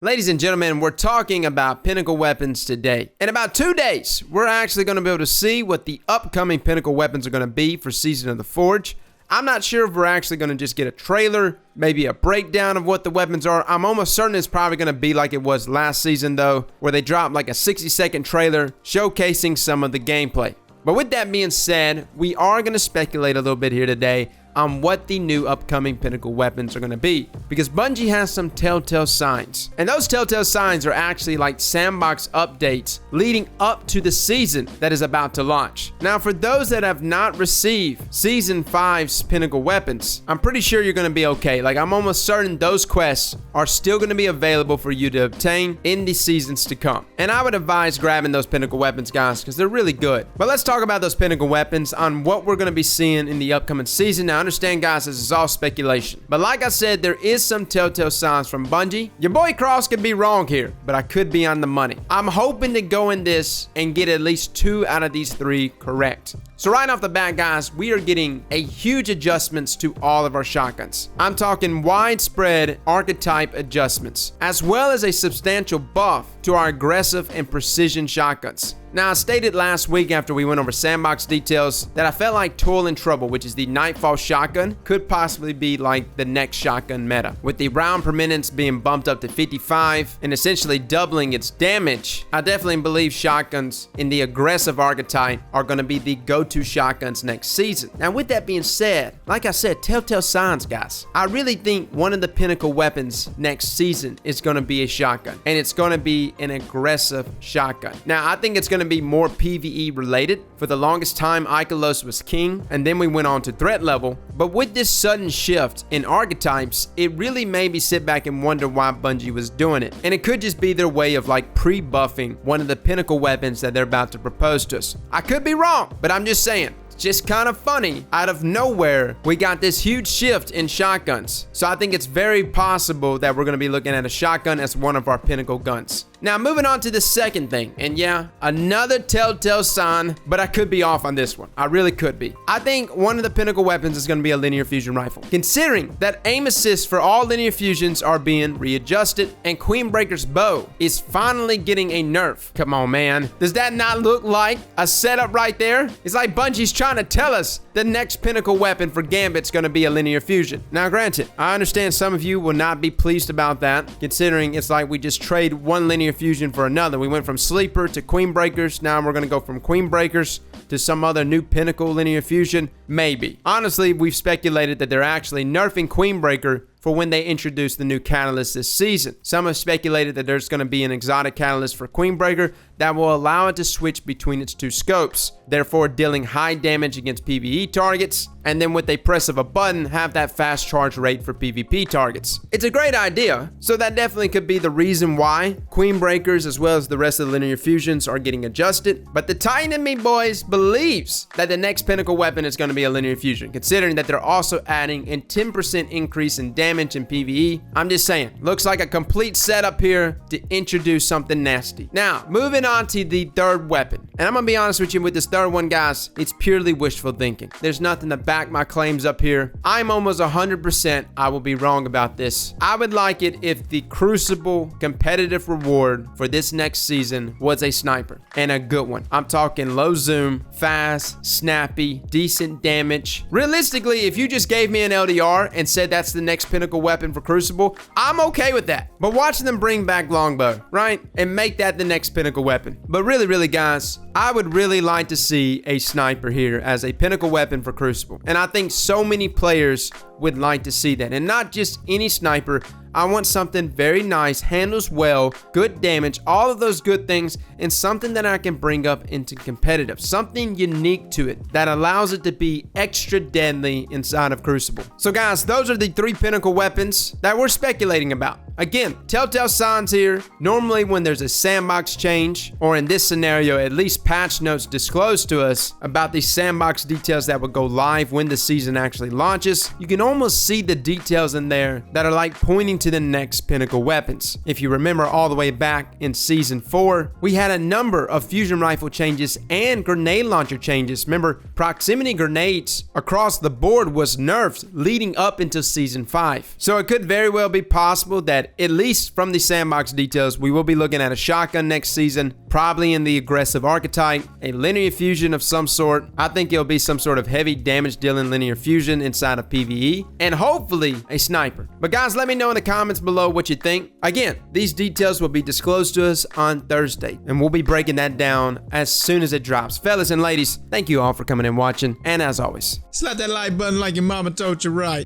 Ladies and gentlemen, we're talking about Pinnacle Weapons today. In about 2 days, we're actually going to be able to see what the upcoming Pinnacle Weapons are going to be for Season of the Forge. I'm not sure if we're actually going to just get a trailer, maybe a breakdown of what the weapons are. I'm almost certain it's probably going to be like it was last season though, where they dropped like a 60-second trailer showcasing some of the gameplay. But with that being said, we are going to speculate a little bit here today on what the new upcoming Pinnacle Weapons are going to be, because Bungie has some telltale signs, and those telltale signs are actually like Sandbox updates leading up to the season that is about to launch. Now, for those that have not received Season 5's Pinnacle Weapons, I'm pretty sure you're going to be okay. Like, I'm almost certain those quests are still going to be available for you to obtain in the seasons to come, and I would advise grabbing those Pinnacle Weapons, guys, because they're really good. But let's talk about those Pinnacle Weapons on what we're going to be seeing in the upcoming season. Now, understand, guys, this is all speculation, but like I said, there is some telltale signs from Bungie. Your boy Cross could be wrong here, but I could be on the money. I'm hoping to go in this and get at least 2 out of these 3 correct. So right off the bat, guys, we are getting a huge adjustments to all of our shotguns. I'm talking widespread archetype adjustments, as well as a substantial buff to our aggressive and precision shotguns. Now, I stated last week after we went over Sandbox details that I felt like Toil and Trouble, which is the Nightfall shotgun, could possibly be like the next shotgun meta. With the round per minute being bumped up to 55 and essentially doubling its damage, I definitely believe shotguns in the aggressive archetype are going to be the go-to shotguns next season. Now, with that being said, like I said, telltale signs, guys. I really think one of the Pinnacle Weapons next season is going to be a shotgun, and it's going to be an aggressive shotgun. Now, I think it's going to be more PvE related. For the longest time, Ikelos was king, and then we went on to threat level. But with this sudden shift in archetypes, it really made me sit back and wonder why Bungie was doing it. And it could just be their way of like pre-buffing one of the Pinnacle Weapons that they're about to propose to us. I could be wrong, but I'm just saying. Just kind of funny, out of nowhere we got this huge shift in shotguns. So I think it's very possible that we're going to be looking at a shotgun as one of our Pinnacle guns. Now, moving on to the second thing, and yeah, another telltale sign, but I could be off on this one. I really could be. I think one of the Pinnacle Weapons is going to be a linear fusion rifle, considering that aim assists for all linear fusions are being readjusted, and Queenbreaker's bow is finally getting a nerf. Come on, man. Does that not look like a setup right there? It's like Bungie's trying to tell us the next Pinnacle Weapon for Gambit's going to be a linear fusion. Now, granted, I understand some of you will not be pleased about that, considering it's like we just trade one linear fusion for another. We went from Sleeper to Queenbreakers. Now we're going to go from Queenbreakers to some other new Pinnacle linear fusion. Maybe. Honestly, we've speculated that they're actually nerfing Queenbreaker for when they introduce the new catalyst this season. Some have speculated that there's going to be an exotic catalyst for Queenbreaker that will allow it to switch between its 2 scopes, therefore dealing high damage against PvE targets, and then with a press of a button, have that fast charge rate for PvP targets. It's a great idea, so that definitely could be the reason why Queenbreakers as well as the rest of the linear fusions are getting adjusted. But the Titan in me, boys, believes that the next Pinnacle Weapon is going to be a linear fusion, considering that they're also adding a 10% increase in damage in PvE. I'm just saying, looks like a complete setup here to introduce something nasty. Now, moving on to the third weapon, and I'm gonna be honest with you, with this third one, guys, it's purely wishful thinking. There's nothing to back my claims up here. I'm almost 100% I will be wrong about this. I would like it if the Crucible competitive reward for this next season was a sniper, and a good one. I'm talking low zoom, fast, snappy, decent damage. Realistically, if you just gave me an LDR and said that's the next Pinnacle Weapon for Crucible, I'm okay with that. But watching them bring back Longbow, right, and make that the next Pinnacle Weapon. But really, guys, I would really like to see a sniper here as a Pinnacle Weapon for Crucible. And I think so many players would like to see that. And not just any sniper. I want something very nice, handles well, good damage, all of those good things, and something that I can bring up into competitive. Something unique to it that allows it to be extra deadly inside of Crucible. So guys, those are the 3 Pinnacle Weapons that we're speculating about. Again, telltale signs here. Normally when there's a Sandbox change, or in this scenario, at least patch notes disclose to us about the Sandbox details that will go live when the season actually launches, you can almost see the details in there that are like pointing to the next Pinnacle weapons. If you remember all the way back in Season 4, we had a number of fusion rifle changes and grenade launcher changes. Remember, proximity grenades across the board was nerfed leading up into Season 5. So it could very well be possible that, at least from the Sandbox details, we will be looking at a shotgun next season, probably in the aggressive archetype, a linear fusion of some sort. I think it'll be some sort of heavy damage dealing linear fusion inside of PvE, and hopefully a sniper. But guys, let me know in the comments below what you think. Again, these details will be disclosed to us on Thursday, and we'll be breaking that down as soon as it drops. Fellas and ladies, thank you all for coming and watching, and as always, slap that like button like your mama told you right.